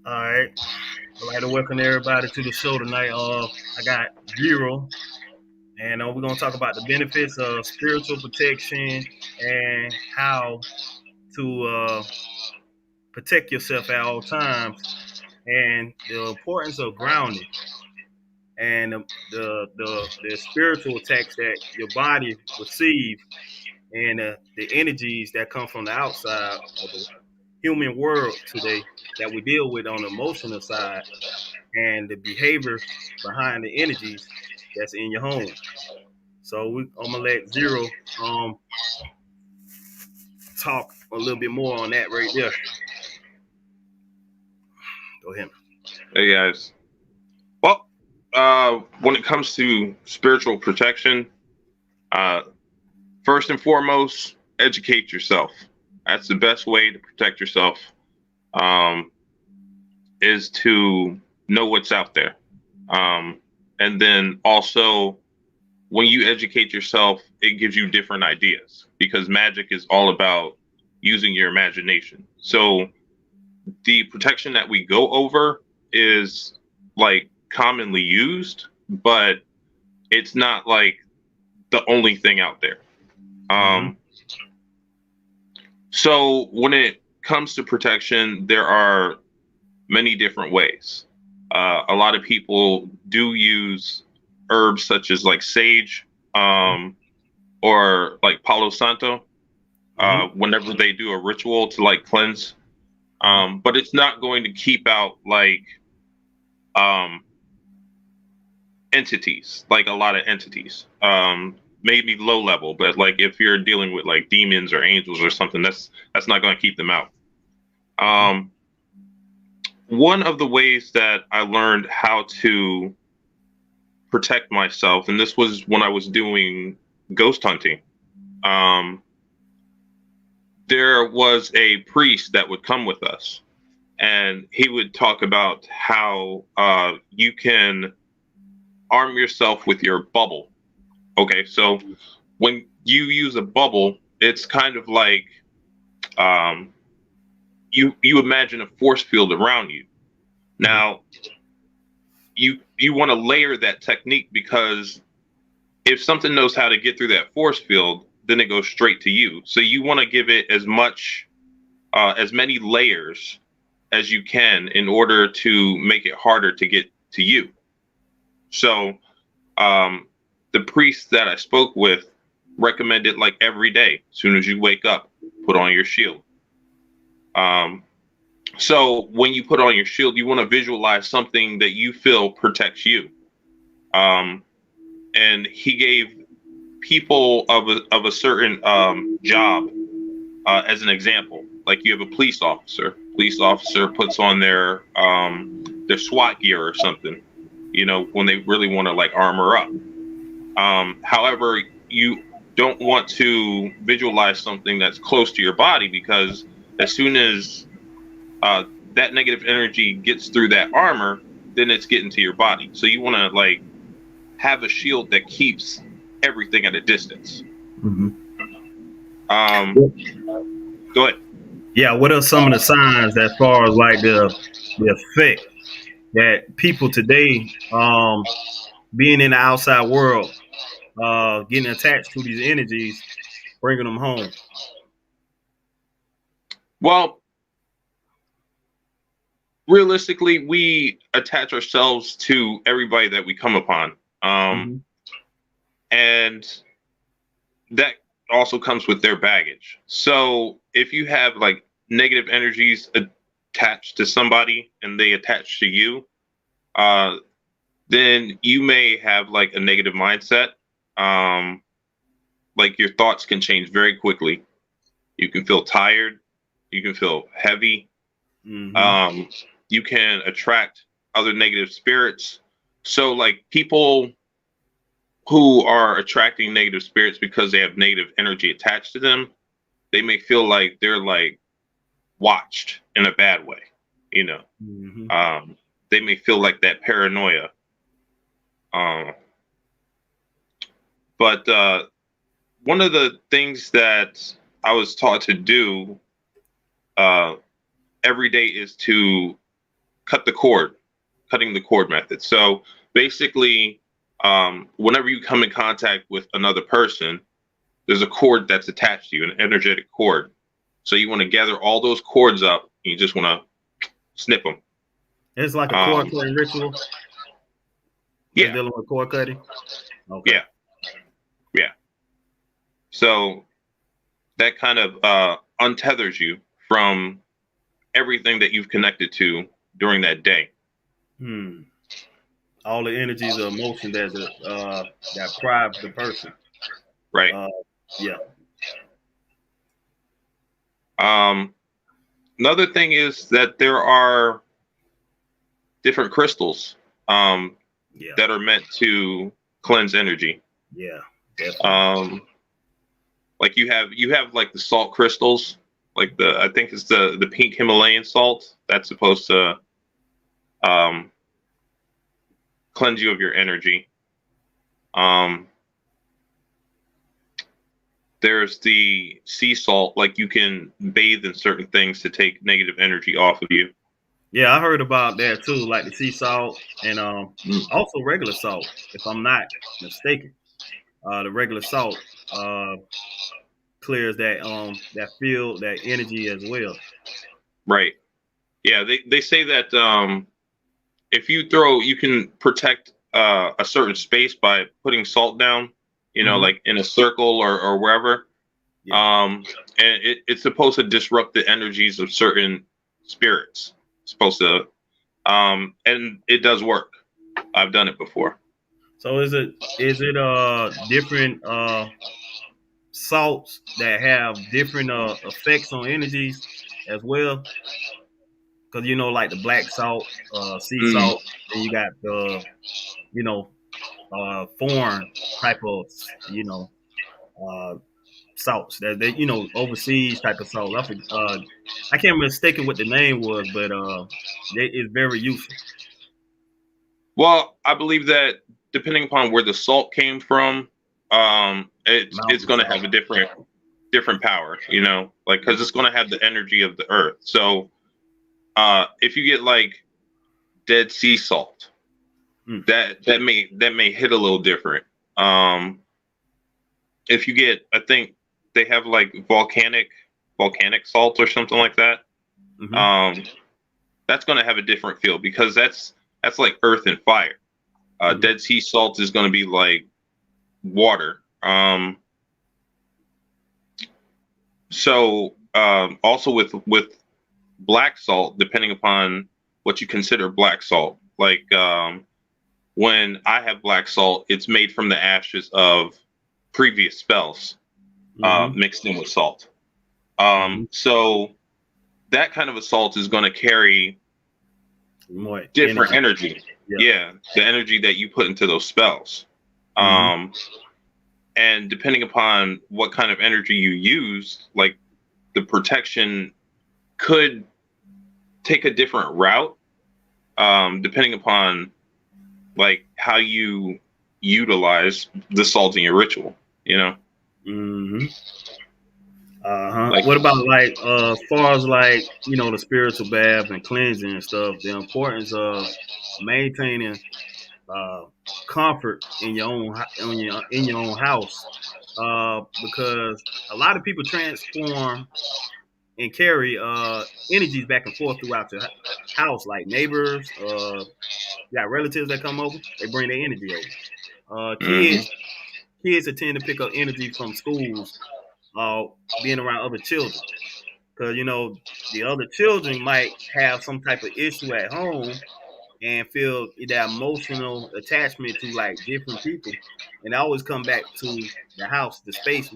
All right. I'd like to welcome everybody to the show tonight. I got Xero, and we're gonna talk about the benefits of spiritual protection and how to protect yourself at all times, and the importance of grounding and the spiritual attacks that your body receives, and the energies that come from the outside of the human world today that we deal with on the emotional side, and the behaviors behind the energies that's in your home. I'm gonna let Zero talk a little bit more on that right there. Go ahead. Hey guys. Well, when it comes to spiritual protection, uh, first and foremost, educate yourself. That's the best way to protect yourself. Um, is to know what's out there, and then also when you educate yourself, it gives you different ideas because magic is all about using your imagination. So the protection that we go over is like commonly used, but it's not like the only thing out there. Mm-hmm. Um, so when it comes to protection, there are many different ways. A lot of people do use herbs such as like sage, or like Palo Santo, Mm-hmm. whenever they do a ritual to like cleanse. But it's not going to keep out like um, entities, like a lot of entities. Maybe low level, but like if you're dealing with like demons or angels or something, that's not going to keep them out. Mm-hmm. Um, one of the ways that I learned how to protect myself, and this was when I was doing ghost hunting. Um, there was a priest that would come with us, and he would talk about how you can arm yourself with your bubble. Okay, so when you use a bubble, it's kind of like um, you imagine a force field around you. Mm-hmm. Now you want to layer that technique because if something knows how to get through that force field, then it goes straight to you. So you want to give it as many layers as you can in order to make it harder to get to you. So um, the priest that I spoke with recommended like every day, as soon as you wake up, put on your shield. Um, so when you put on your shield, you want to visualize something that you feel protects you. Um, and he gave people of a certain job as an example. Like you have a police officer. Police officer puts on their SWAT gear or something. You know, when they really want to like armor up. However, you don't want to visualize something that's close to your body because as soon as uh, that negative energy gets through that armor, then it's getting to your body. So you want to like have a shield that keeps everything at a distance. Mm-hmm. Um, go ahead. Yeah. What are some of the signs as far as like the effect that people today, being in the outside world, getting attached to these energies, bringing them home? Well, realistically, we attach ourselves to everybody that we come upon. Mm-hmm. And that also comes with their baggage. So if you have like negative energies attached to somebody and they attach to you, uh, then you may have like a negative mindset. Um, like your thoughts can change very quickly. You can feel tired. You can feel heavy. Mm-hmm. Um, you can attract other negative spirits. So like people who are attracting negative spirits because they have negative energy attached to them, they may feel like they're like watched in a bad way, you know. Mm-hmm. Um, they may feel like that paranoia. Um, but one of the things that I was taught to do uh, every day is to cutting the cord method. So basically, whenever you come in contact with another person, there's a cord that's attached to you, an energetic cord. So you want to gather all those cords up, and you just want to snip them. It's like a cord cutting ritual. Yeah. Dealing with cord cutting. Okay. Yeah. Yeah. So that kind of untethers you from everything that you've connected to during that day. All the energies of emotion that deprive the person. Right. Yeah. Another thing is that there are different crystals that are meant to cleanse energy. Yeah. Definitely. Like you have like the salt crystals, like I think it's the pink Himalayan salt that's supposed to cleanse you of your energy. There's the sea salt, like you can bathe in certain things to take negative energy off of you. Yeah, I heard about that too, like the sea salt and also regular salt, if I'm not mistaken. The regular salt clears that field, that energy as well. Right. Yeah, they say that if you can protect a certain space by putting salt down, like in a circle or wherever. Yeah. And it's supposed to disrupt the energies of certain spirits. It's supposed to, and it does work. I've done it before. So is it different salts that have different effects on energies as well? Because like the black salt, sea salt, and you got the foreign type of salts that they overseas type of salt. I can't mistake what the name was, but it's very useful. Well, I believe that depending upon where the salt came from, it's going to have a different power, like because it's going to have the energy of the earth. So if you get like Dead Sea salt, that may hit a little different. If you get, I think they have like volcanic salt or something like that. That's going to have a different feel because that's like earth and fire. Dead Sea salt is going to be like water. So also with black salt, depending upon what you consider black salt, like when I have black salt, it's made from the ashes of previous spells mixed in with salt. So that kind of a salt is going to carry more different energy. Yeah, the energy that you put into those spells. And depending upon what kind of energy you use, like the protection could take a different route, depending upon like how you utilize the salt in your ritual, Like, what about like as far as like the spiritual bath and cleansing and stuff? The importance of maintaining comfort in your own house, because a lot of people transform and carry energies back and forth throughout your house, like neighbors, you got relatives that come over, they bring their energy over. Kids that tend to pick up energy from schools, being around other children, because the other children might have some type of issue at home and feel that emotional attachment to like different people, and I always come back to the house, the space,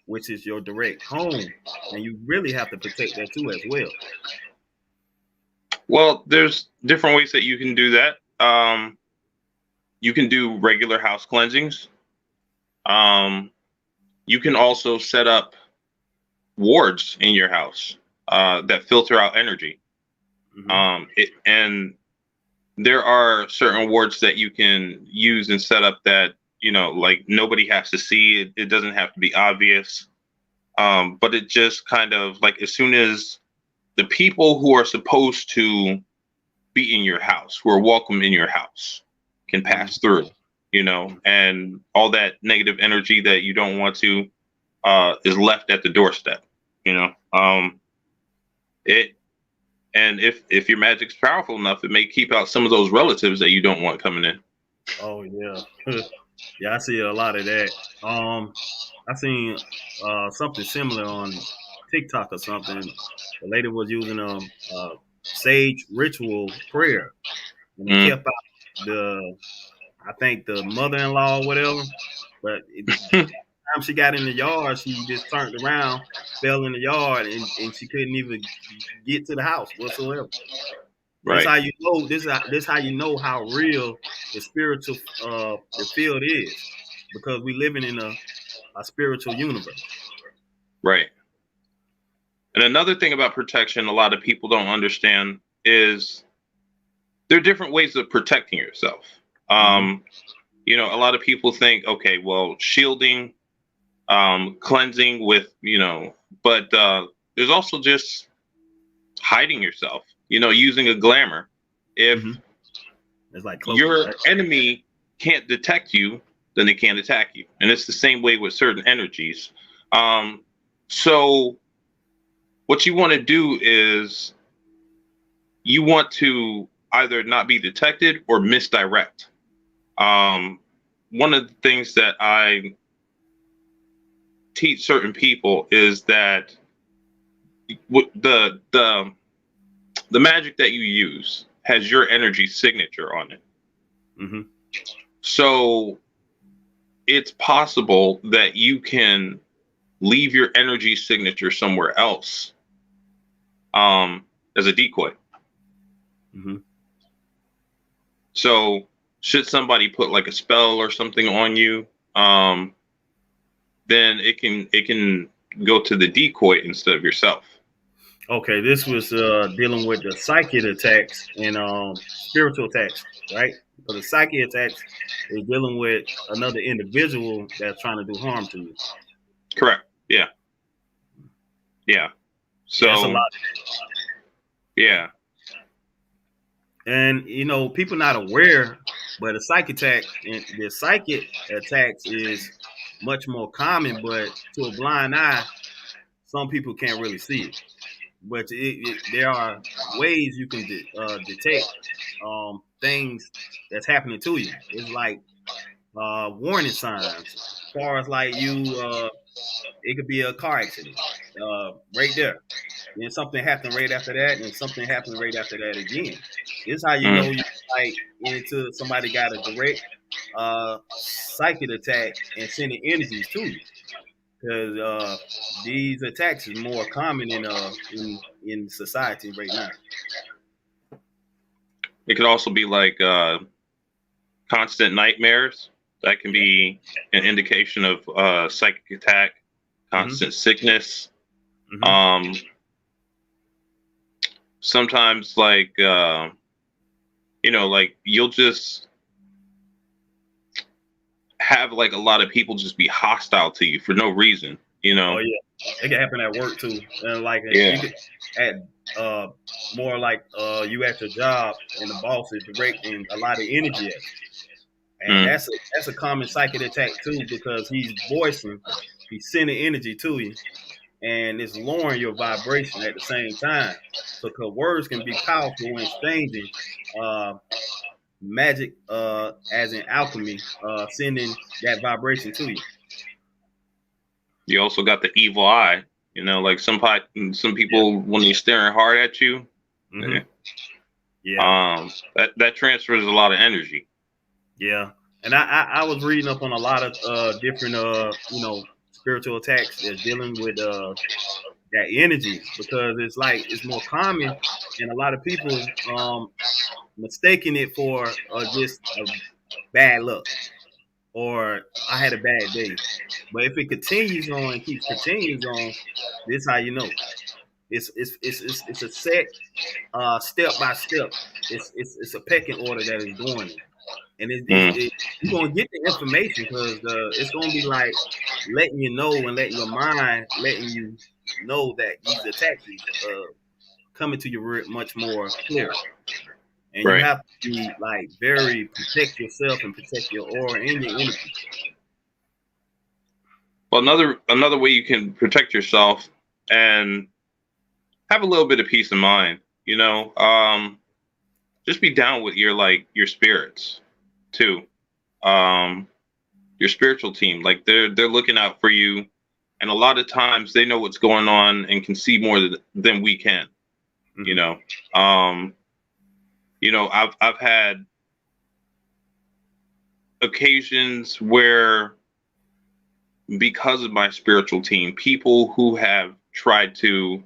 which is your direct home, and you really have to protect that too as well. Well, there's different ways that you can do that. You can do regular house cleansings. You can also set up wards in your house that filter out energy. And there are certain wards that you can use and set up that, like nobody has to see it. It doesn't have to be obvious. But it just kind of like as soon as the people who are supposed to be in your house, who are welcome in your house, can pass through, and all that negative energy that you don't want to is left at the doorstep, it and if your magic's powerful enough, it may keep out some of those relatives that you don't want coming in. Oh yeah, yeah. I see a lot of that. I seen something similar on TikTok or something. The lady was using sage ritual prayer, and it kept out I think the mother-in-law or whatever. But time she got in the yard, she just turned around, fell in the yard, and she couldn't even get to the house whatsoever. This Right. how you know. This how you know how real the spiritual the field is, because we living in a spiritual universe. Right. And another thing about protection, a lot of people don't understand is there are different ways of protecting yourself. A lot of people think, okay, well, shielding, cleansing with, but there's also just hiding yourself, using a glamour. If It's like your enemy can't detect you, then they can't attack you. And it's the same way with certain energies. So what you want to do is you want to either not be detected or misdirect. One of the things that I teach certain people is that the magic that you use has your energy signature on it. So it's possible that you can leave your energy signature somewhere else as a decoy. So should somebody put like a spell or something on you, then it can go to the decoy instead of yourself. Okay, this was dealing with the psychic attacks and spiritual attacks, right? So the psychic attacks is dealing with another individual that's trying to do harm to you. Correct. Yeah. Yeah. So that's a lot. Yeah. And people not aware, but the psychic attacks is much more common, but to a blind eye, some people can't really see it. But there are ways you can detect things that's happening to you. It's like warning signs. As far as like it could be a car accident right there. Then something happened right after that, and something happened right after that again. This is how you know you like into somebody got a direct psychic attack and sending energies to you. Because these attacks is more common in society right now. It could also be like constant nightmares. That can be an indication of psychic attack. Constant sickness. Sometimes like like you'll just have like a lot of people just be hostile to you for no reason. Oh yeah, it can happen at work too, and like you could at more like you at your job and the boss is directing a lot of energy at you. And that's a common psychic attack too, because he's sending energy to you, and it's lowering your vibration at the same time. So, because words can be powerful when exchanging magic, as in alchemy, sending that vibration to you. You also got the evil eye. Like some people when they're staring hard at you. Yeah. That transfers a lot of energy. Yeah. And I was reading up on a lot of different spiritual attacks that's dealing with that energy, because it's more common, and a lot of people mistaking it for just a bad luck or I had a bad day. But if it continues on and continues on, this is how you know. It's a set step by step. It's a pecking order that is doing it. And you're gonna get the information, because it's gonna be like letting you know and letting your mind letting you know that these attacks coming to you much more clear. and you Right. have to be like very protect yourself and protect your aura and your energy. Well, another way you can protect yourself and have a little bit of peace of mind, just be down with your spirits too. Um, your spiritual team, like they're looking out for you, and a lot of times they know what's going on and can see more than we can. You Mm-hmm. know, I've had occasions where, because of my spiritual team, people who have tried to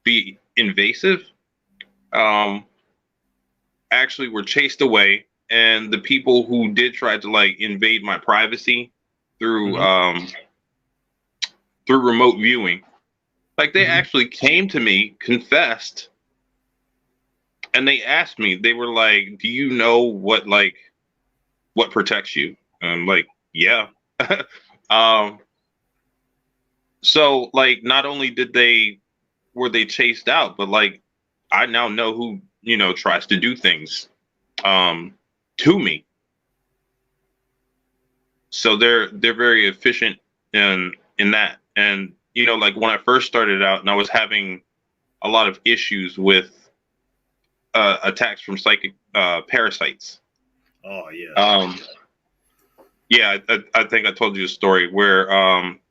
be invasive um, actually were chased away, and the people who did try to like invade my privacy through Mm-hmm. um, through remote viewing, like they Mm-hmm. actually came to me, confessed, and they asked me. They were like, "Do you know what protects you?" And I'm like, "Yeah." um, so like, not only did they were they chased out, but like I now know who tries to do things um, to me. So they're very efficient in that. And like when I first started out, and I was having a lot of issues with attacks from psychic parasites. Oh yeah. Um, yeah, I think I told you a story where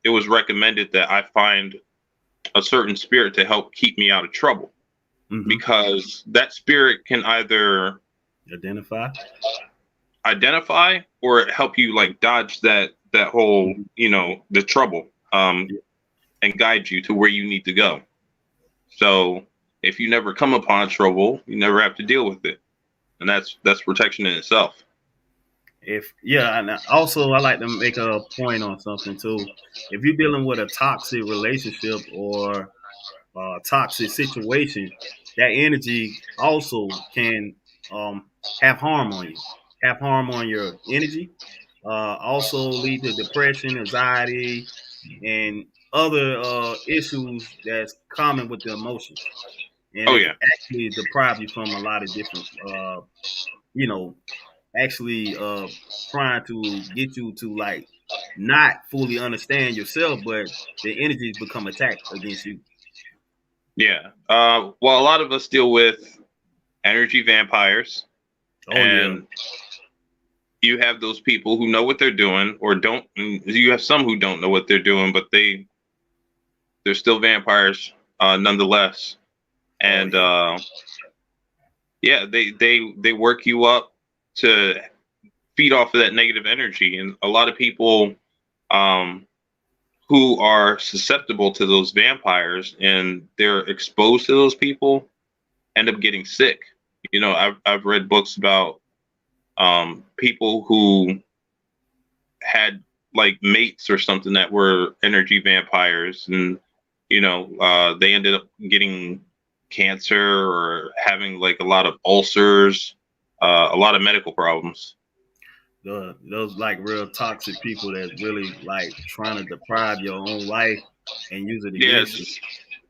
it was recommended that I find a certain spirit to help keep me out of trouble, Mm-hmm. because that spirit can either Identify. identify or help you like dodge that whole Mm-hmm. the trouble, Yeah. and guide you to where you need to go. So if you never come upon trouble, you never have to deal with it, and that's protection in itself. If yeah, and also I like to make a point on something too. If you're dealing with a toxic relationship or toxic situation, that energy also can have harm on you, have harm on your energy. Also lead to depression, anxiety, and other issues that's common with the emotions, and Oh it yeah, can actually deprive you from a lot of different, you know, actually trying to get you to like not fully understand yourself, but the energies become attacked against you. yeah. Well, a lot of us deal with energy vampires, Oh yeah. and you have those people who know what they're doing or don't. And you have some who don't know what they're doing, but they're still vampires nonetheless. Oh And yeah. yeah, they work you up to feed off of that negative energy, and a lot of people um, who are susceptible to those vampires and they're exposed to those people end up getting sick. I've read books about people who had like mates or something that were energy vampires, and they ended up getting cancer or having like a lot of ulcers, a lot of medical problems. Those like real toxic people that's really like trying to deprive your own life and use it Yeah, against you. just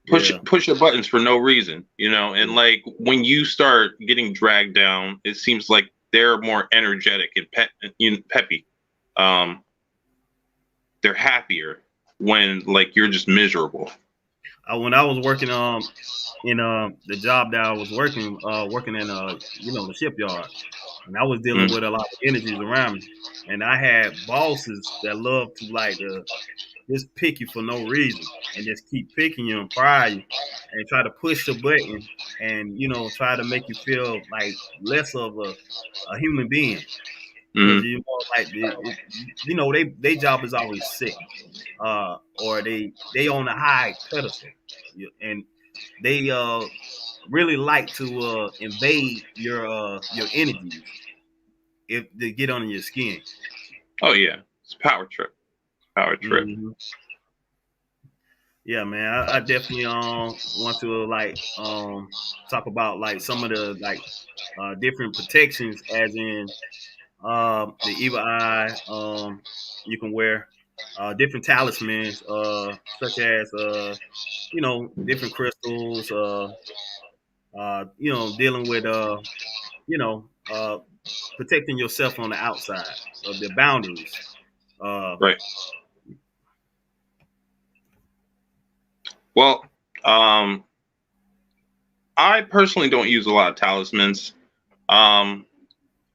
push Yeah. push your buttons for no reason, and Yeah. like when you start getting dragged down, it seems like they're more energetic and peppy. Um, they're happier when like you're just miserable. When I was working in the job that I was working in the shipyard, and I was dealing Mm, with a lot of energies around me, and I had bosses that love to like just pick you for no reason and just keep picking you and pry you and try to push your button and try to make you feel like less of a human being because mm, like they job is always sick, or they on a high pedestal, and they really like to invade your energies if they get under your skin. oh yeah, it's power trip, power trip. Hmm. Yeah, man, I definitely want to like talk about like some of the like different protections, as in the evil eye. You can wear different talismans, such as different crystals. Dealing with you know, protecting yourself on the outside of the boundaries. Uh, Right. Well, um, I personally don't use a lot of talismans. Um,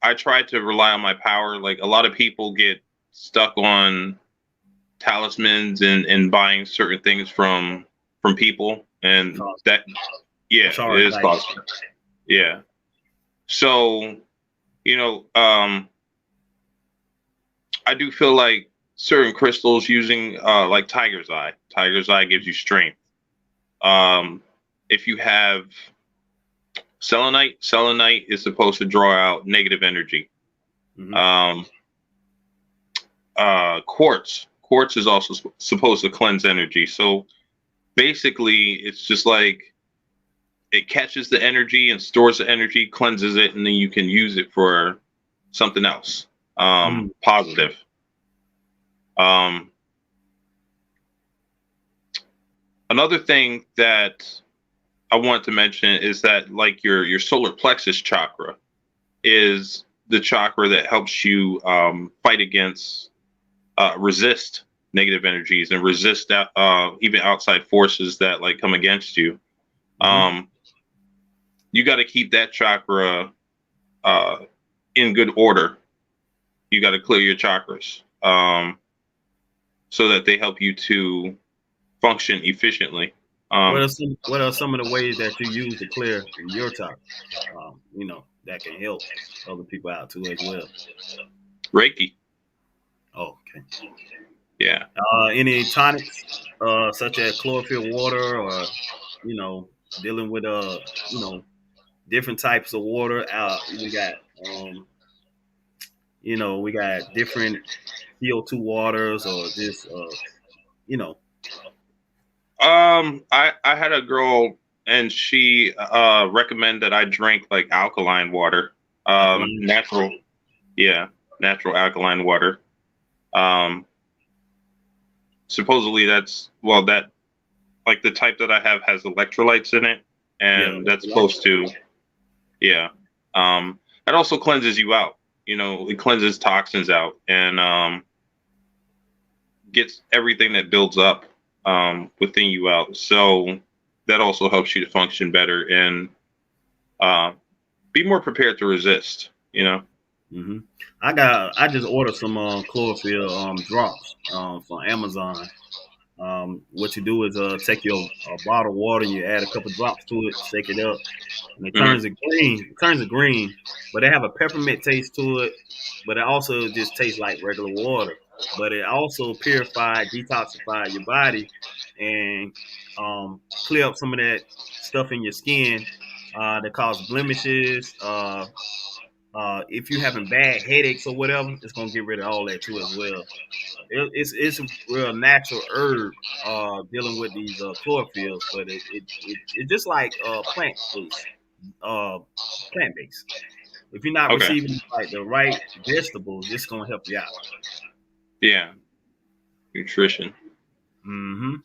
I try to rely on my power. Like a lot of people get stuck on talismans and buying certain things from people, and that, yeah, it's it already is like costly. Yeah. So, you know, I do feel like certain crystals using like tiger's eye. Tiger's eye gives you strength. Um, if you have selenite, selenite is supposed to draw out negative energy. hmm Um, quartz, quartz is also supposed to cleanse energy. So basically, it's just like it catches the energy and stores the energy, cleanses it, and then you can use it for something else, mm positive. Um, Another thing that I want to mention is that like your solar plexus chakra is the chakra that helps you fight against resist negative energies and resist that even outside forces that like come against you. hmm Um, you got to keep that chakra uh, in good order. You got to clear your chakras so that they help you to function efficiently. What Um, are some of the ways that you use to clear your topic? That can help other people out too as well. Reiki, Oh, okay. yeah. Any tonics, such as chlorophyll water, or you know, dealing with different types of water. Um, we got different CO2 waters, or just you know, I had a girl and she recommended that I drink like alkaline water, alkaline. natural, yeah, natural alkaline water. Um, Supposedly that's well that like the type that I have has electrolytes in it, Yeah, and that's supposed to, yeah. It also cleanses you out. You know, it cleanses toxins out and gets everything that builds up within you out. So that also helps you to function better and uh, be more prepared to resist. You know. hmm I just ordered some chlorophyll drops from Amazon. What you do is take your bottle of water and you add a couple drops to it, shake it up, and it turns Hmm. it green. It turns it green, but they have a peppermint taste to it. But it also just tastes like regular water. But it also purified, detoxified your body, and clear up some of that stuff in your skin that cause blemishes. If you're having bad headaches or whatever, it's gonna get rid of all that too as well. It's a real natural herb dealing with these chlorophylls, but it's just like uh, plant based. If you're not Okay. receiving like the right vegetables, it's gonna help you out. Yeah. Nutrition. hmm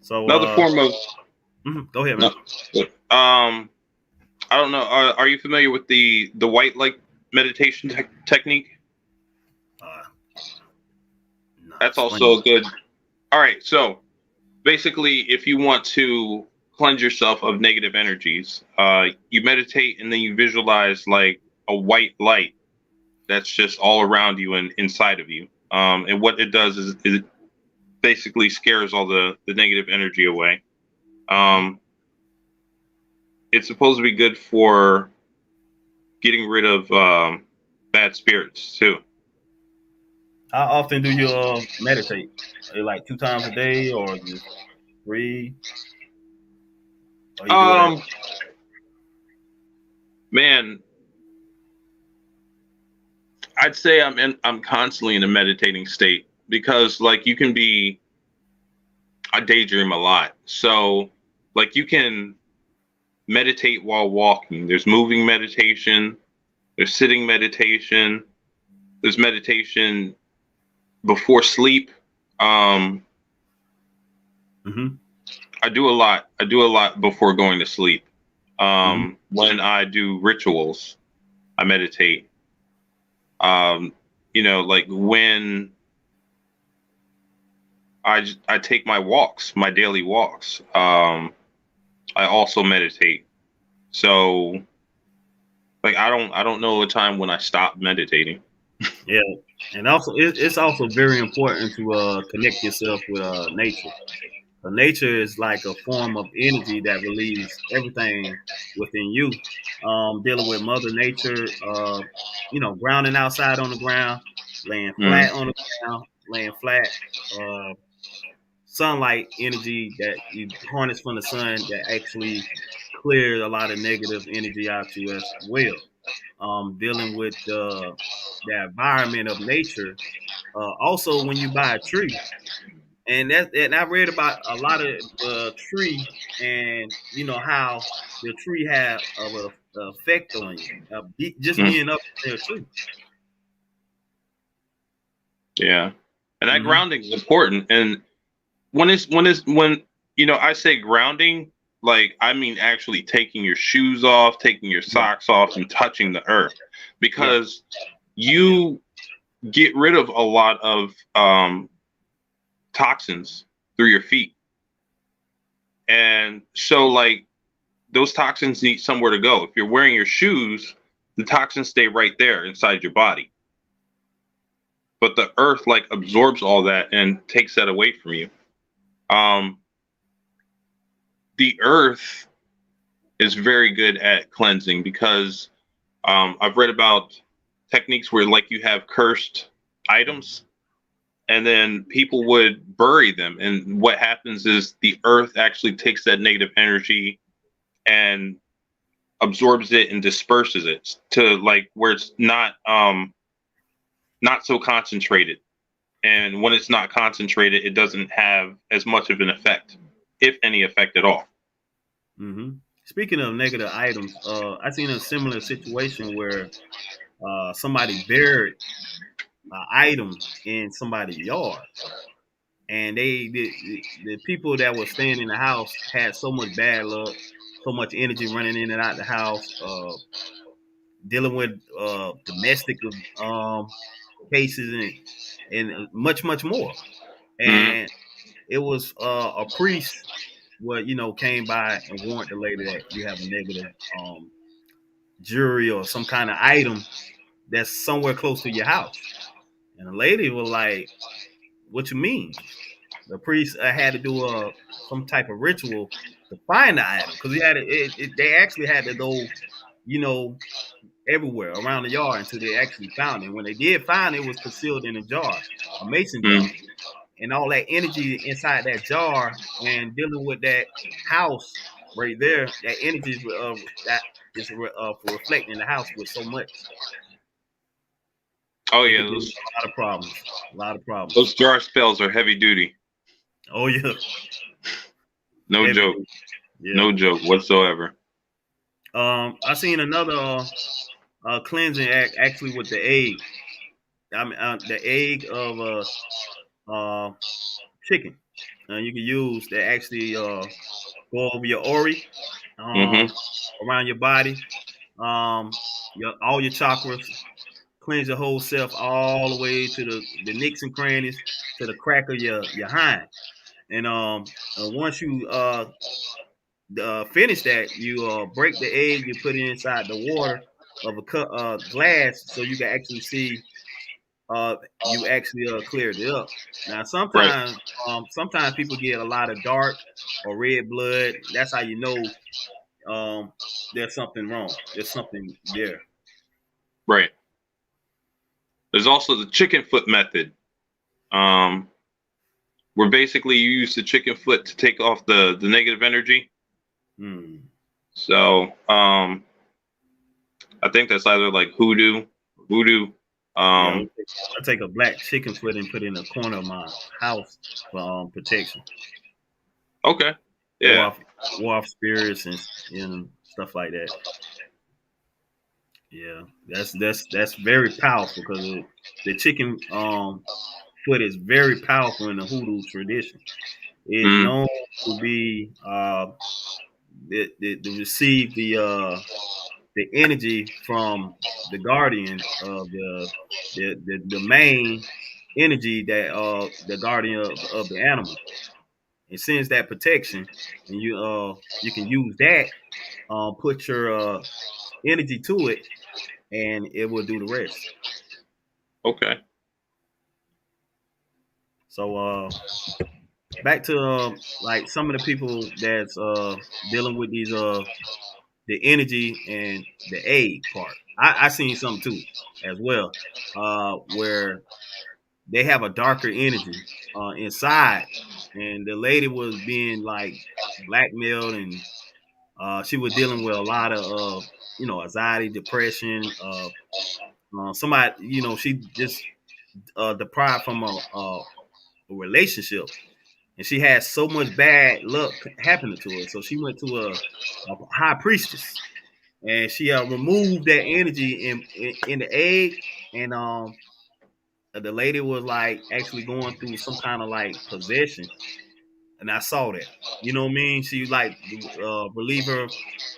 So Another form of go ahead, no. man. I don't know. Are you familiar with the white light meditation technique? Uh, no, That's explain. also a good. All right. So basically, if you want to cleanse yourself of negative energies, you meditate and then you visualize like a white light that's just all around you and inside of you. And what it does is it basically scares all the negative energy away. Mm-hmm. Um, it's supposed to be good for getting rid of bad spirits too. How often do you meditate? Like 2 times a day, or just three, or you do it? Um, Man, I'd say I'm constantly in a meditating state because like you can be I daydream a lot. So like you can meditate while walking. There's moving meditation, there's sitting meditation, there's meditation before sleep. Um Mm-hmm. I do a lot. I do a lot before going to sleep. Mm-hmm. When I do rituals, I meditate. Like when I take my walks, my daily walks, I also meditate. So like I don't know a time when I stopped meditating. Yeah, and also it's also very important to connect yourself with nature. Nature is like a form of energy that relieves everything within you. Dealing with Mother Nature, grounding outside on the ground, laying Mm, flat on the ground, laying flat. Uh, Sunlight energy that you harness from the sun that actually clears a lot of negative energy out you as well. Dealing with the environment of nature. Also, when you buy a tree, and I read about a lot of tree, and you know how the tree have a effect on you. Just mm, being up there too. yeah, and that Hmm. grounding is important. And when I say grounding, like I mean actually taking your shoes off, taking your Yeah, socks off, and touching the earth, yeah, because you get rid of a lot of toxins through your feet. And so, like, those toxins need somewhere to go. If you're wearing your shoes, the toxins stay right there inside your body. But the earth, like, absorbs all that and takes that away from you. Um, the earth is very good at cleansing because I've read about techniques where, like, you have cursed items and then people would bury them. And what happens is the earth actually takes that negative energy and absorbs it and disperses it to like where it's not so concentrated. And when it's not concentrated, it doesn't have as much of an effect, if any effect at all. hmm Speaking of negative items, I seen a similar situation where somebody buried an item in somebody's yard, and the people that were staying in the house had so much bad luck, so much energy running in and out the house, dealing with domestic um, cases and much more. Mm-hmm. And it was a priest what came by and warned the lady that you have a negative jewelry or some kind of item that's somewhere close to your house. And the lady was like, "What you mean?" The priest had to do some type of ritual to find the item because he had they actually had to go, you know, everywhere around the yard until they actually found it. When they did find it, it was concealed in a jar, a mason jar, Mm-hmm. and all that energy inside that jar and dealing with that house right there, that energy is that is reflecting the house with so much. Oh It yeah, could deal with those a lot of problems. A lot of problems. those jar spells are heavy duty. Oh yeah, No heavy joke. duty. Yeah. No joke whatsoever. I seen another cleansing act actually with the egg. I mean, the egg of chicken. You can use that actually go over your ori, Mm-hmm. um, around your body, all your chakras, cleanse your whole self all the way to the nicks and crannies to the crack of your hind. And once you finish that, you break the egg, you put it inside the water of a glass so you can actually see you actually cleared it up. Now Right. sometimes people get a lot of dark or red blood. That's how you know there's something wrong. There's something there. Right. There's also the chicken foot method, um, where basically you use the chicken foot to take off the negative energy. Hmm. So I think that's either like hoodoo, voodoo. Yeah, Um, I take a black chicken foot and put it in the corner of my house for protection, okay, war yeah. off, war off spirits and stuff like that. Yeah, that's very powerful because the chicken foot is very powerful in the hoodoo tradition. It's Mm, known to be to receive the energy from the guardian of the main energy that the guardian of the animal. It sends that protection, and you can use that, put your energy to it, and it will do the rest. Okay. So back to like some of the people that's dealing with these the energy and the aid part. I seen some too as well, where they have a darker energy inside, and the lady was being like blackmailed, and she was dealing with a lot of anxiety, depression. Somebody, she just deprived from a relationship, and she had so much bad luck happening to her. So she went to a high priestess, and she removed that energy in the egg, and the lady was like actually going through some kind of like possession, and I saw that. You know what I mean? She like relieve her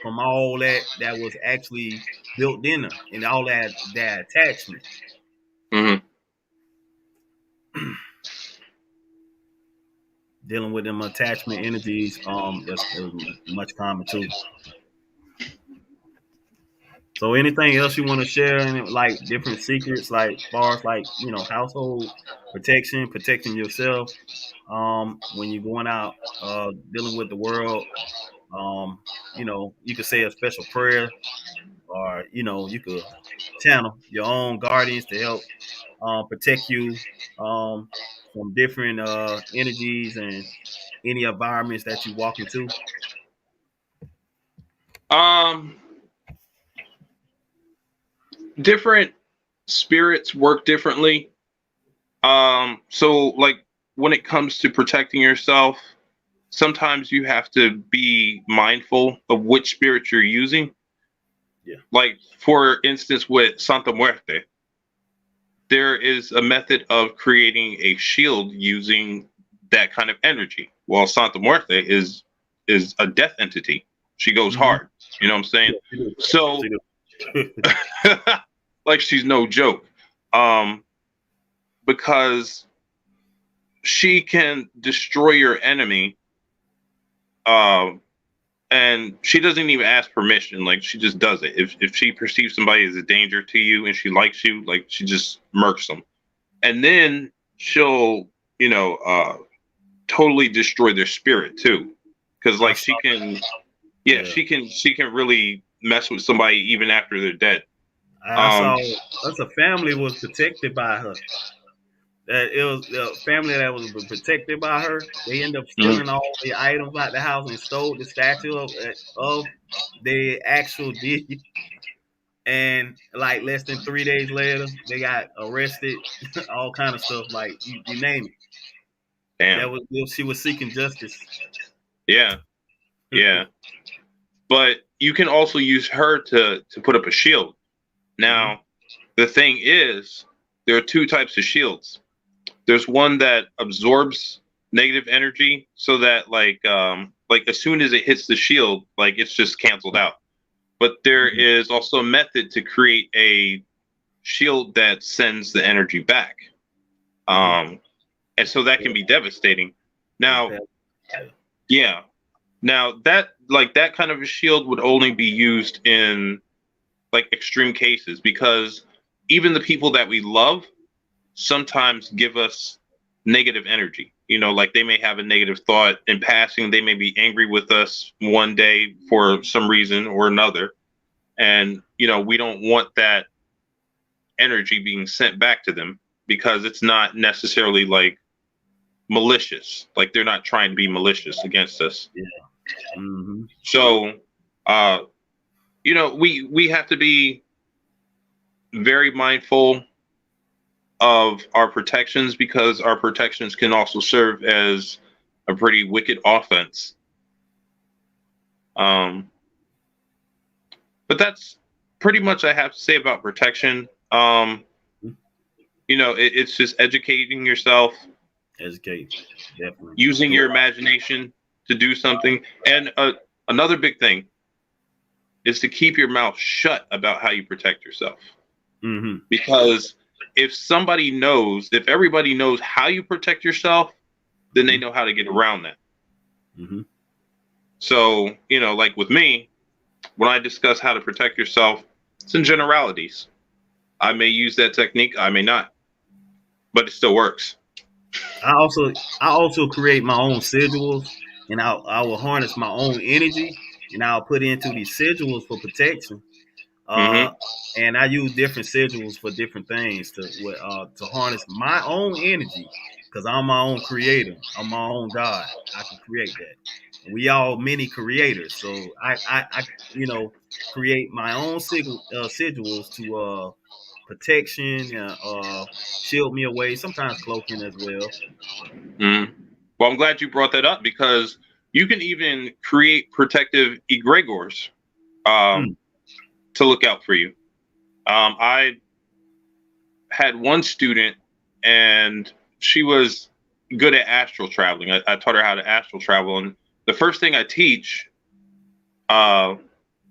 from all that was actually built in her, and all that attachment. Hmm. Dealing with them attachment energies, that's much common too. So anything else you want to share, and like different secrets, like far as like household protection, protecting yourself, when you're going out dealing with the world. You could say a special prayer, or you could channel your own guardians to help protect you um, from different energies and any environments that you walk into. Um, Different spirits work differently. So like when it comes to protecting yourself, sometimes you have to be mindful of which spirit you're using. Yeah. Like for instance, with Santa Muerte, there is a method of creating a shield using that kind of energy. Well, Santa Muerte is a death entity. She goes Mm-hmm. hard. You know what I'm saying? Yeah, she do. So She do. like she's no joke. Um, because she can destroy your enemy. Um, and she doesn't even ask permission. Like she just does it. If she perceives somebody as a danger to you and she likes you, like she just murks them. And then she'll, you know, totally destroy their spirit too. Because I like saw. she can, yeah, Yeah, she can really mess with somebody even after they're dead. I Um, saw. Us a family was protected by her. That it was the family that was protected by her. They ended up mhm. stealing all the items out the house and stole the statue of the actual deity. And like less than 3 days later, they got arrested. All kind of stuff, like you name it. That Damn. was she was seeking justice. Yeah, yeah. But you can also use her to put up a shield. Hmm. Now, the thing is, there are two types of shields. There's one that absorbs negative energy so that like as soon as it hits the shield, like it's just canceled out. But there Hmm. is also a method to create a shield that sends the energy back. Hmm. Um, and so that can be devastating. Now, Yeah. yeah. Now that like that kind of a shield would only be used in like extreme cases because even the people that we love sometimes give us negative energy. You know, like they may have a negative thought in passing. They may be angry with us one day for some reason or another. And, you know, we don't want that energy being sent back to them because it's not necessarily like malicious. Like they're not trying to be malicious against us. Yeah. Hmm. So, uh, you know, we have to be very mindful of our protections because our protections can also serve as a pretty wicked offense. Um, but that's pretty much I have to say about protection. You know, it's just educating yourself, Educate, definitely. using Do a your lot. imagination to do something. And Another big thing is to keep your mouth shut about how you protect yourself. Mm-hmm. Because if everybody knows how you protect yourself, then they know how to get around that. Mm-hmm. So, like with me, when I discuss how to protect yourself, it's in generalities. I may use that technique, I may not, but it still works. I also create my own sigils, and I will harness my own energy, and I'll put into these sigils for protection. Uh, Mm-hmm. and I use different sigils for different things to harness my own energy, because I'm my own creator. I'm my own God. I can create that. We all many creators, so I create my own sigils to protection, shield me away. Sometimes cloaking as well. Mm-hmm. Well, I'm glad you brought that up because you can even create protective egregores um, Mm, to look out for you. I had one student, and she was good at astral traveling. I taught her how to astral travel, and the first thing I teach uh,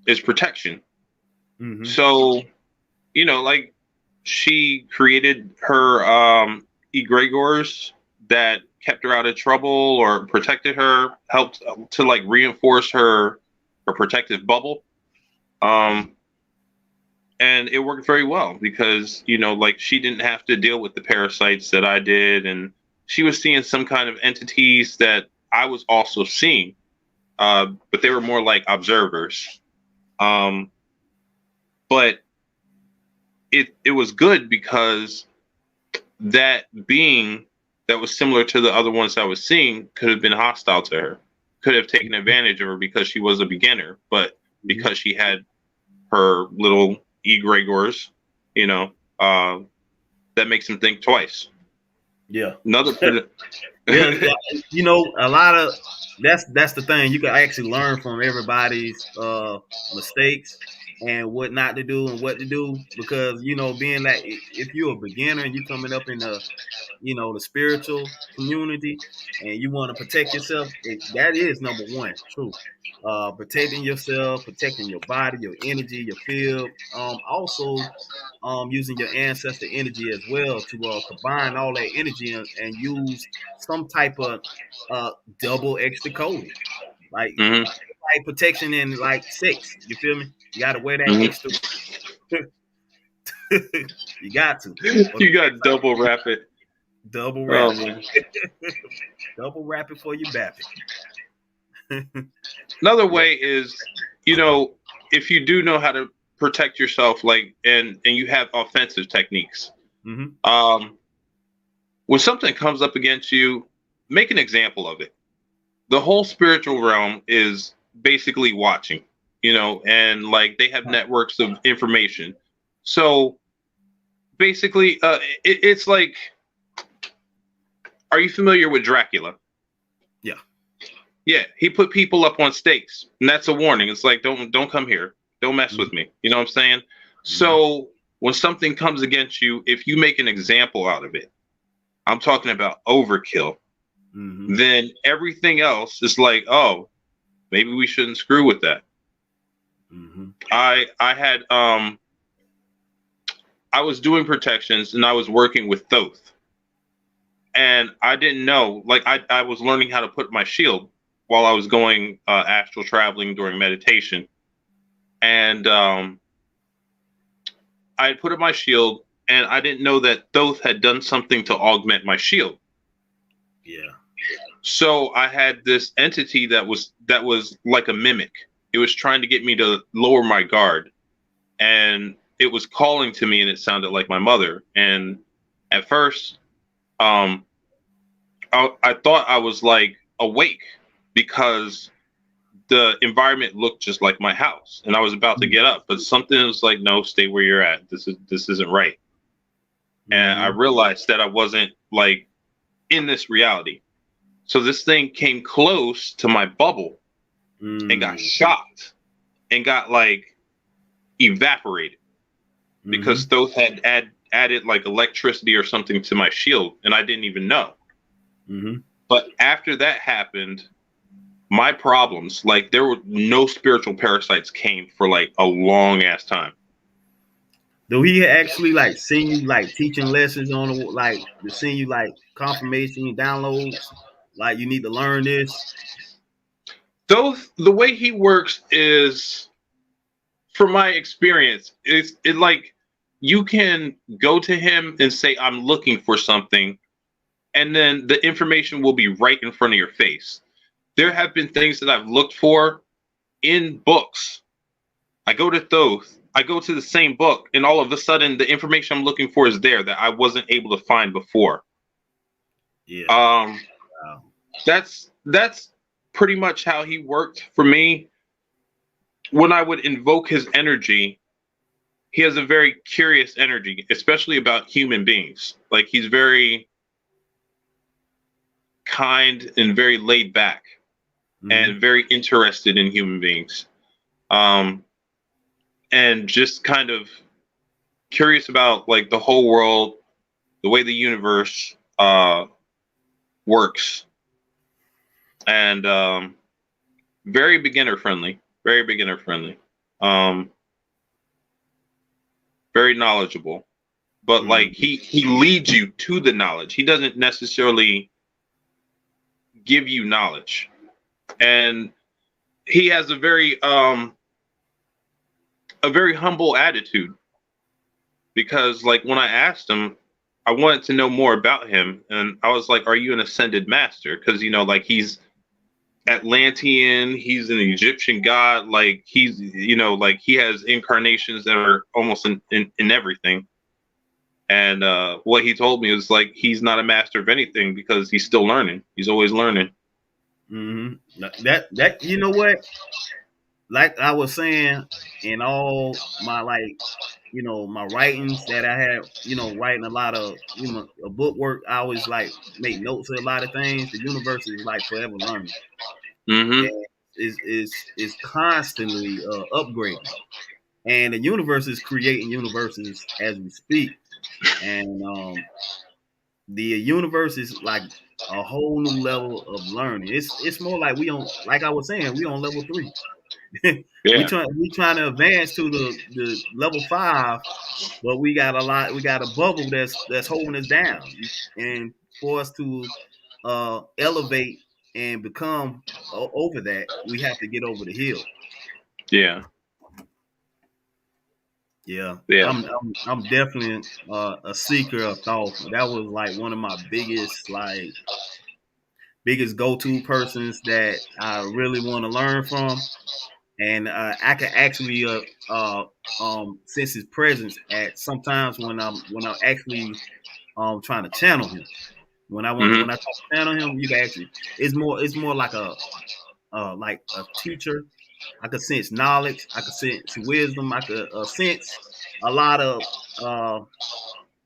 is protection. mm-hmm. So, like she created her egregores that kept her out of trouble or protected her, helped to like reinforce her protective bubble. Um, and it worked very well because like she didn't have to deal with the parasites that I did, and she was seeing some kind of entities that I was also seeing, but they were more like observers. Um, but it was good because that being that was similar to the other ones I was seeing could have been hostile to her, could have taken advantage of her because she was a beginner, but Mm-hmm. because she had her little egregores, you know, uh, that makes them think twice. Yeah. Another, Yeah, a lot of that's the thing. You can actually learn from everybody's mistakes and what not to do and what to do, because being that if you're a beginner and you coming up in the spiritual community, and you want to protect yourself, that is number one. True. Protecting yourself, protecting your body, your energy, your field. Also, using your ancestor energy as well to combine all that energy and use some type of uh, double extra coding, like hmm protection in like sex. You feel me? You got to wear that hmm extra. You got to. For you got double rapid. double Oh wrap it. man. Double wrap it for you bap it. Another Yeah. way is, you know, if you do know how to protect yourself, like and you have offensive techniques. Mm-hmm. Um, when something comes up against you, make an example of it. The whole spiritual realm is basically watching, and like they have networks of information. So basically, it's like, are you familiar with Dracula? Yeah. Yeah, he put people up on stakes, and that's a warning. It's like, don't come here, don't mess Mm-hmm. with me. You know what I'm saying? Mm-hmm. So when something comes against you, if you make an example out of it, I'm talking about overkill, Mm-hmm. then everything else is like, oh, maybe we shouldn't screw with that. Mm-hmm. I had I was doing protections and I was working with Thoth. And I didn't know, like I was learning how to put my shield while I was going astral traveling during meditation. And I had put up my shield and I didn't know that Thoth had done something to augment my shield. Yeah. So I had this entity that was like a mimic. It was trying to get me to lower my guard. And it was calling to me and it sounded like my mother. And at first, um, I thought I was like awake because the environment looked just like my house, and I was about to get up, but something was like, "No, stay where you're at. This isn't right." And I Mm-hmm. realized that I wasn't like in this reality. So this thing came close to my bubble and got Mm-hmm. shocked and got like evaporated because Mm-hmm. Thoth had added like electricity or something to my shield, and I didn't even know. Mm-hmm. But after that happened, my problems, like there were no spiritual parasites came for like a long ass time. Do he actually like send you like teaching lessons on like to send you like confirmation downloads? Like you need to learn this. Though the way he works is, from my experience, it like you can go to him and say, I'm looking for something, and then the information will be right in front of your face. There have been things that I've looked for in books. I go to Thoth, I go to the same book, and all of a sudden the information I'm looking for is there that I wasn't able to find before. Yeah. Um, Wow. that's pretty much how he worked for me. When I would invoke his energy, he has a very curious energy, especially about human beings. Like he's very kind and very laid back and very interested in human beings. Um, and just kind of curious about like the whole world, the way the universe works, and very beginner friendly, very beginner friendly, um, very knowledgeable. But like he leads you to the knowledge. He doesn't necessarily give you knowledge, and he has a very humble attitude, because like when I asked him, I wanted to know more about him, and I was like, "Are you an ascended master?" Because like he's Atlantean, he's an Egyptian god, like he's like he has incarnations that are almost in everything. And what he told me is like he's not a master of anything because he's still learning. He's always learning. That you know what? Like I was saying, in all my my writings that I have, writing a lot of a book work, I always like make notes of a lot of things. The universe is like forever learning. Mm-hmm. And is constantly upgrading. And the universe is creating universes as we speak. And the universe is like a whole new level of learning. It's more like we on, like I was saying, we on level 3. Yeah. We trying to advance to the level 5, but we got a bubble that's holding us down. And for us to elevate and become over that, we have to get over the hill. Yeah. Yeah, Yeah. I'm definitely a seeker of thought. That was like one of my biggest go to persons that I really want to learn from, and I can actually sense his presence at sometimes when I'm actually trying to channel him. When Mm-hmm. I try to channel him, you can actually it's more like a teacher. I could sense knowledge. I could sense wisdom. I could sense a lot of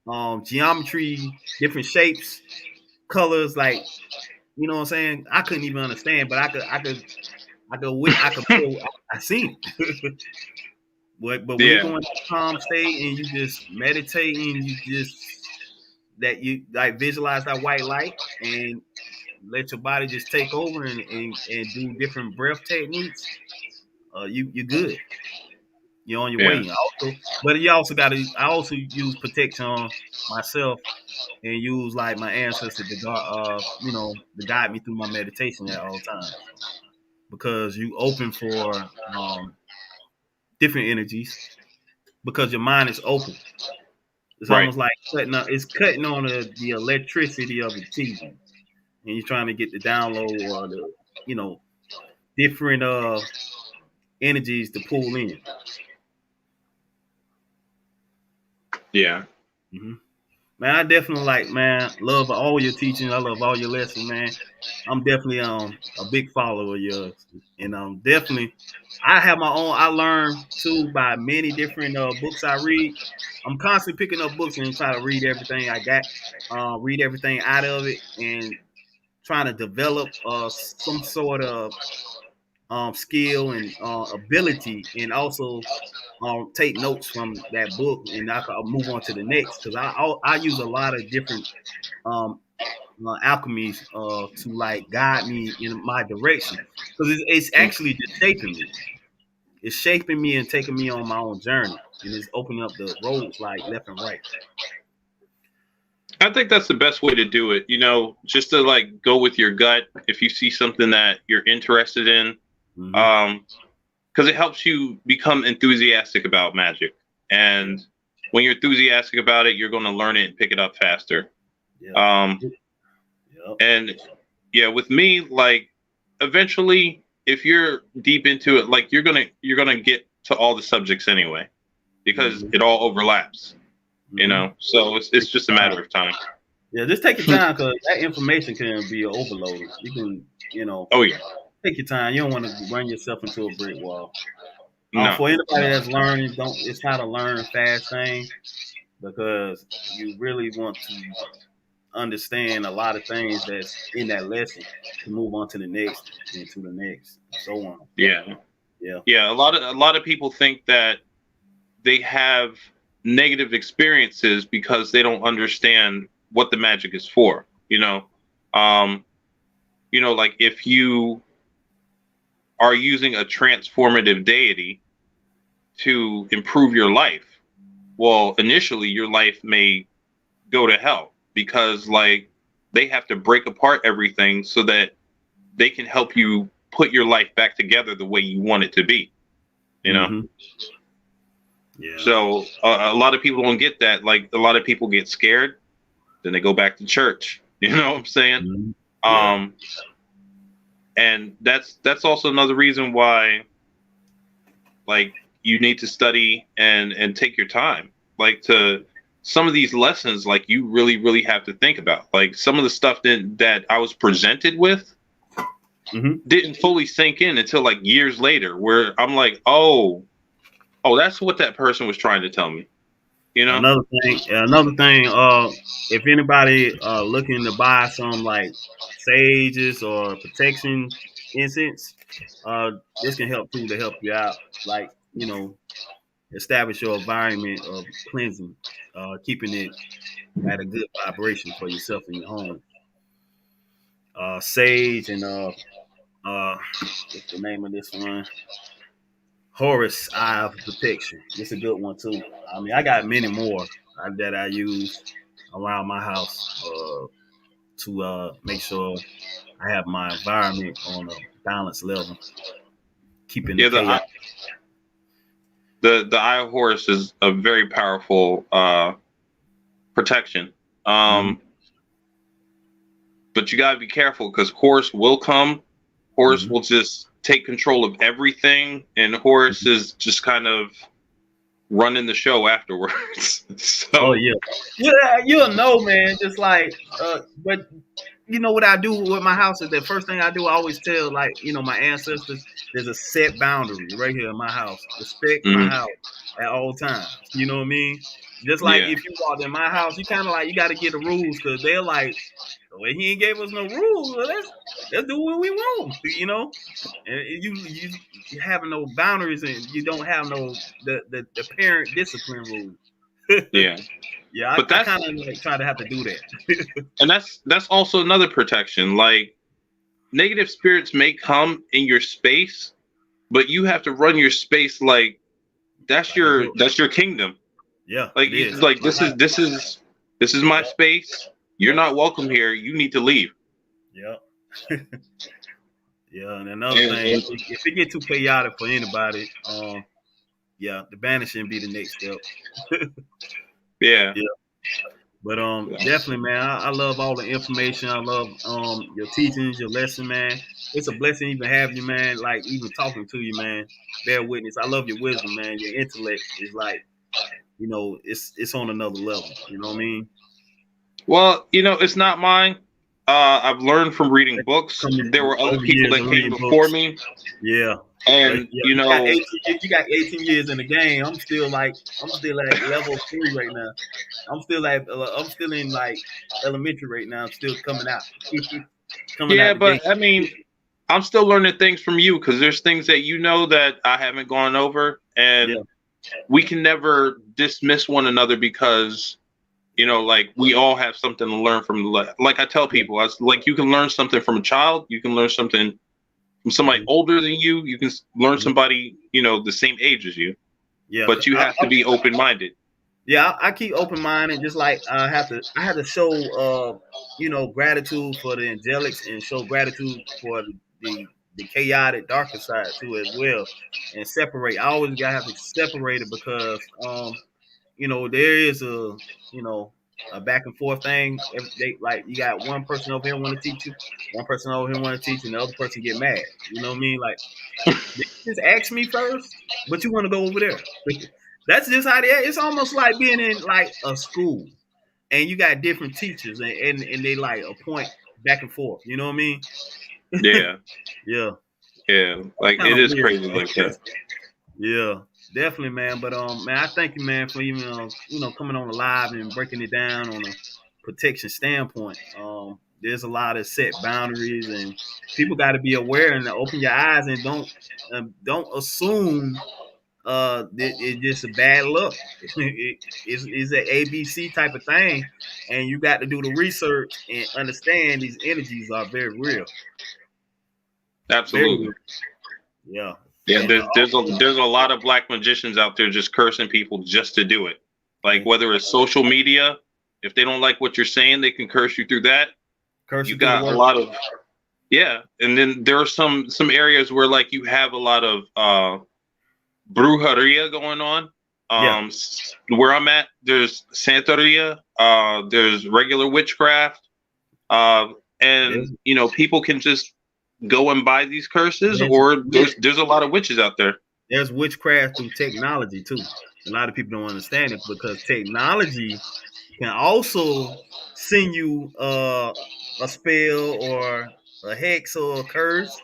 uh, geometry, different shapes, colors. Like you know what I'm saying. I couldn't even understand, but I seen it. But when you Yeah. go into a calm state and you just meditating, you just that you like visualize that white light and let your body just take over and do different breath techniques. You're good. You're on your Yeah. way. But you also got to. I also use protection on myself and use like my ancestors to to guide me through my meditation at all times because you open for different energies because your mind is open. It's Right. almost like cutting on the electricity of the TV, and you're trying to get the download or the you know different energies to pull in. Yeah. Mm-hmm. Man, I definitely love all your teaching. I love all your lessons, man. I'm definitely a big follower of yours, and definitely I have my own. I learn too by many different books I read. I'm constantly picking up books and try to read everything I got, read everything out of it, and trying to develop some sort of skill and ability, and also take notes from that book, and I can move on to the next because I use a lot of different alchemy to like guide me in my direction, because it's actually just shaping me. It's shaping me and taking me on my own journey, and it's opening up the roads like left and right. I think that's the best way to do it. Just to like go with your gut if you see something that you're interested in, because it helps you become enthusiastic about magic. And when you're enthusiastic about it, you're going to learn it and pick it up faster. Yeah. And yeah, with me, like eventually, if you're deep into it, like you're gonna get to all the subjects anyway, because it all overlaps. So it's just a matter of time. Yeah, just take your time, because that information can be overloaded. You can, Oh yeah. take your time. You don't want to run yourself into a brick wall. No. For anybody that's learning, it's not a learn fast thing, because you really want to understand a lot of things that's in that lesson to move on to the next and to the next and so on. Yeah. Yeah. A lot of people think that they have negative experiences because they don't understand what the magic is for. Like if you are using a transformative deity to improve your life, well, initially your life may go to hell, because like they have to break apart everything so that they can help you put your life back together the way you want it to be. Yeah. So a lot of people don't get that. Like a lot of people get scared, then they go back to church. You know what I'm saying? And that's also another reason why, like, you need to study and take your time. Like, to some of these lessons, like, you really, really have to think about. Like, some of the stuff that I was presented with didn't fully sink in until like years later, where I'm like, oh, that's what that person was trying to tell me. Another thing, if anybody looking to buy some like sages or protection incense, this can help too, to help you out. Like, establish your environment of cleansing, keeping it at a good vibration for yourself in your home. Sage and what's the name of this one? Horus Eye of Protection. It's a good one too. I mean, I got many more that I use around my house to make sure I have my environment on a balanced level, keeping the chaos. The Eye of Horus is a very powerful protection. But you gotta be careful, because Horus will come. Horus will just take control of everything, and Horus is just kind of running the show afterwards. So, you'll know, man. Just like, but what I do with my house is the first thing I do. I always tell, like, my ancestors, there's a set boundary right here in my house. Respect my house at all times. You know what I mean? Just like if you walk in my house, you kind of like, you got to get the rules, because they're like, well, he ain't gave us no rules. Well, let's do what we want. And you having no boundaries, and you don't have no the parent discipline rule. Yeah, I kind of like try to have to do that. And that's also another protection. Like, negative spirits may come in your space, but you have to run your space like that's your kingdom. Yeah, like this is my space. You're not welcome here. You need to leave. Yeah. And another thing, if it get too chaotic for anybody, the banishing be the next step. Yeah. But definitely, man, I love all the information. I love your teachings, your lesson, man. It's a blessing even have you, man. Like, even talking to you, man. Bear witness. I love your wisdom, man. Your intellect is like, it's on another level. You know what I mean? Well, it's not mine. I've learned from reading books. There were other people that came before me. Yeah. And you got 18 years in the game. I'm still at level 3 right now. I'm still in like elementary right now. I'm still coming out. But I mean, I'm still learning things from you, because there's things that that I haven't gone over, and we can never dismiss one another, because You know, like we all have something to learn from. Like I tell people, like you can learn something from a child. You can learn something from somebody Mhm. older than you. You can learn Mhm. somebody, the same age as you. Yeah, But you have to be open minded. yeah. I keep open minded, just like I have to show gratitude for the angelics and show gratitude for the chaotic darker side too as well, and separate. I always gotta have to separate it because there is a back and forth thing. Like you got one person over here want to teach you, one person over here want to teach you, and the other person get mad. You know what I mean? Like, just ask me first, but you want to go over there. That's just how they. It's almost like being in like a school, and you got different teachers, and they like a point back and forth. You know what I mean? Yeah, Yeah, yeah. Like kind it of is weird. crazy like that. Yeah, definitely, man. But man, I thank you, man, for even coming on the live and breaking it down on a protection standpoint. There's a lot of set boundaries, and people got to be aware and open your eyes and don't assume it's just a bad luck. It's an ABC type of thing, and you got to do the research and understand these energies are very real, very Absolutely. real. Yeah, Yeah, and there's a lot of black magicians out there just cursing people just to do it. Like and whether it's social media, if they don't like what you're saying, they can curse you through that. curse You you through the got a word. lot of Yeah, and then there are some areas where like you have a lot of brujeria going on. Yeah, Where I'm at, there's Santeria, there's regular witchcraft, and there's people can just go and buy these curses, there's or there's a lot of witches out there. there's witchcraft through technology too. A lot of people don't understand it because technology can also send you a spell or a hex or a curse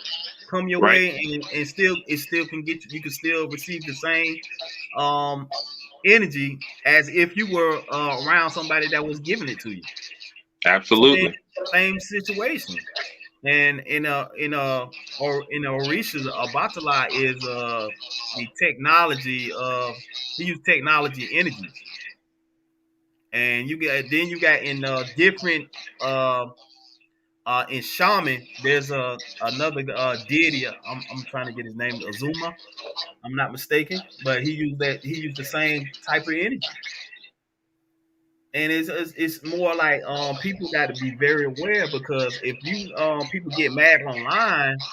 come your Right. way, and still it still can get you. You can still receive the same um, energy as if you were around somebody that was giving it to you. Same, Absolutely. same situation. And in Orisha's Abatala is the technology of he used technology energies, and you got in different uh in shaman there's another deity. I'm trying to get his name, Azuma. I'm not mistaken, but he used the same type of energy, and it's more like people got to be very aware because if you people get mad online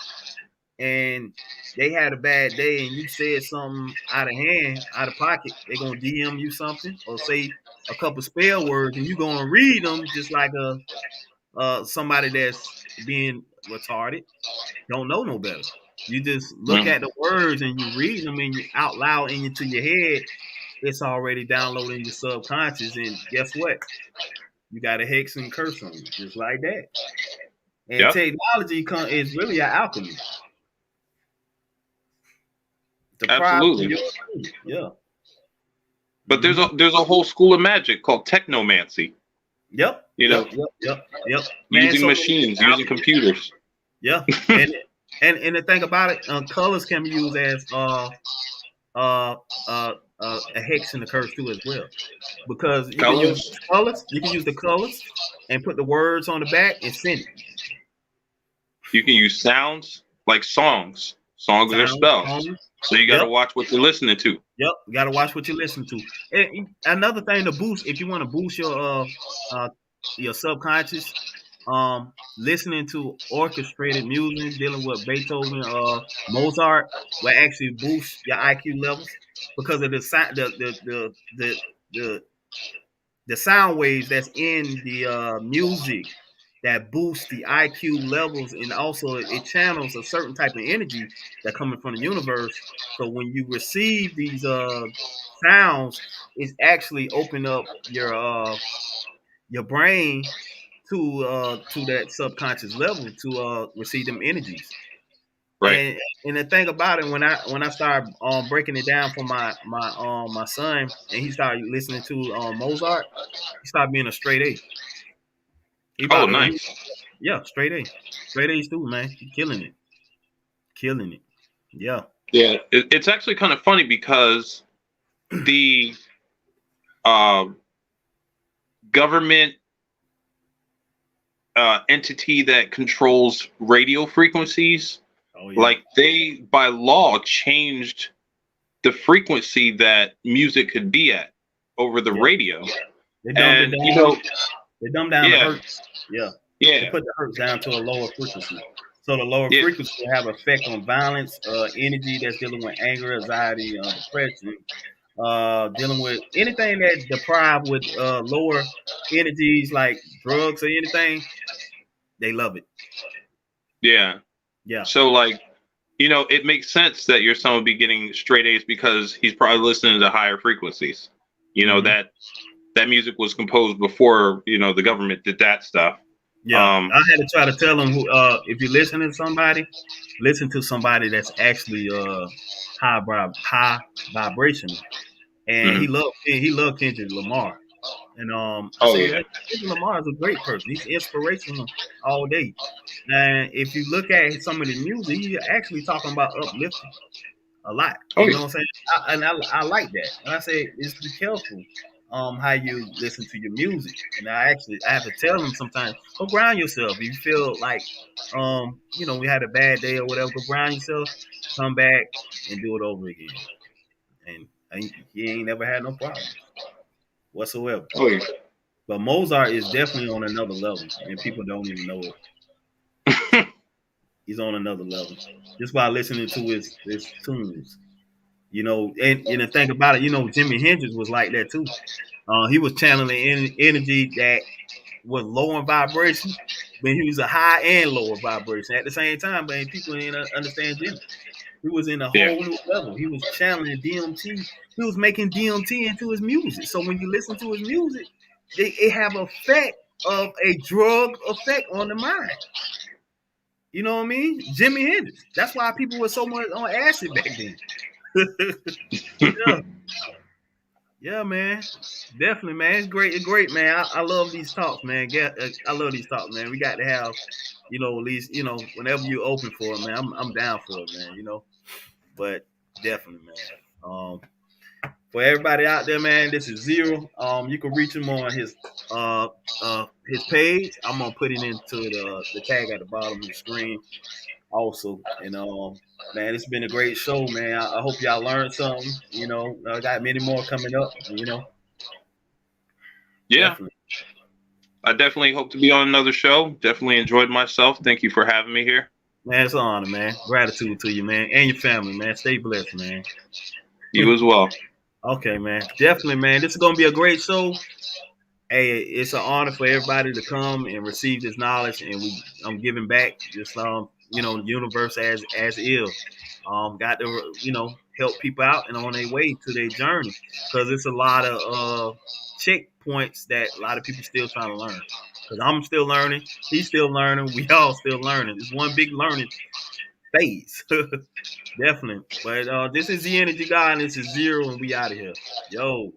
and they had a bad day and you said something out of hand, out of pocket, they're gonna DM you something or say a couple spell words, and you gonna read them just like a somebody that's being retarded, don't know no better. You just look Mm. at the words and you read them and you out loud into your head. It's already downloading your subconscious, and guess what? You got a hex and curse on you, just like that. And Yep. technology is really an alchemy. The problem Absolutely. your yeah. But there's Mm-hmm. a whole school of magic called technomancy. Yep, You know, yep. Man, using so many machines, using alchemy. computers. Yeah, and the thing about it, colors can be used as uh, a hex and a curse too as well, because you can use Colors. colors. You can use the colors and put the words on the back and send it. You can use sounds like songs. Songs are Sounds, spells. tones. So you got to Yep, watch what you're listening to. yep. You got to watch what you listen to. And another thing to boost, if you want to boost uh your subconscious, listening to orchestrated music dealing with Beethoven, Mozart will actually boost your IQ levels because of the sound, the the sound waves that's in the music that boosts the IQ levels, and also it channels a certain type of energy that coming from the universe. So when you receive these sounds, it's actually open up your brain to that subconscious level to receive them energies. Right. And the thing about it, when I started breaking it down for my son, and he started listening to Mozart, he started being a straight A. He Oh, about to nice. yeah, straight A student, man. He killing it. Yeah, Yeah, it's actually kind of funny because the uh, government entity that controls radio frequencies. Oh yeah. Like they, by law, changed the frequency that music could be at over the Yeah. radio. They dumbed it And down. They dumbed down the yeah, hertz. Yeah. They yeah, put the hertz down to a lower frequency. So the lower yeah, frequency will have effect on violence, energy that's dealing with anger, anxiety, depression, dealing with anything that deprived with lower energies like drugs or anything. They love it. yeah. Yeah. So like, it makes sense that your son would be getting straight A's because he's probably listening to higher frequencies. Hmm. That music was composed before, the government did that stuff. Yeah. I had to try to tell them if you listen to somebody, listen to somebody that's actually high vibrational. And Mhm. he loved Kendrick Lamar. And I Oh said, yeah. hey, Kendrick Lamar is a great person. He's inspirational all day. And if you look at some of the music, he's actually talking about uplifting a lot. Oh You yeah. know what I'm saying? I like that. And I say, just be careful how you listen to your music. And I have to tell them sometimes, go ground yourself. If you feel like we had a bad day or whatever, go ground yourself, come back and do it over again. And he ain't never had no problems whatsoever. Oh yeah. But Mozart is definitely on another level, and people don't even know it. He's on another level just by listening to his tunes. And the thing about it, Jimi Hendrix was like that too. He was channeling energy that was low in vibration, but he was a high and lower vibration at the same time. But people didn't understand Jimmy. He was in a Yeah. whole new level. He was channeling DMT. He was making DMT into his music. So when you listen to his music, it have effect of a drug effect on the mind. You know what I mean? Jimi Hendrix. That's why people were so much on acid back then. Yeah, yeah, man. Definitely, man. It's great, man. I love these talks, man. I love these talks, man. We got to have, at least, whenever you open for it, man. I'm down for it, man. But definitely, man. For everybody out there, man, this is Xero. You can reach him on his page. I'm gonna put it into the tag at the bottom of the screen also. And man, it's been a great show, man. I hope y'all learned something. I got many more coming up. Yeah. Definitely. I definitely hope to be on another show. Definitely enjoyed myself. Thank you for having me here. Man, it's an honor, man. Gratitude to you, man, and your family, man. Stay blessed, man. You as well. Okay, man. Definitely, man. This is gonna be a great show. Hey, it's an honor for everybody to come and receive this knowledge, and I'm giving back this the universe as is. Got to help people out and on their way to their journey, because it's a lot of checkpoints that a lot of people still trying to learn. Because I'm still learning, he's still learning, we all still learning. It's one big learning phase. Definitely. But this is the energy guy, and this is Xero, and we out of here. Yo.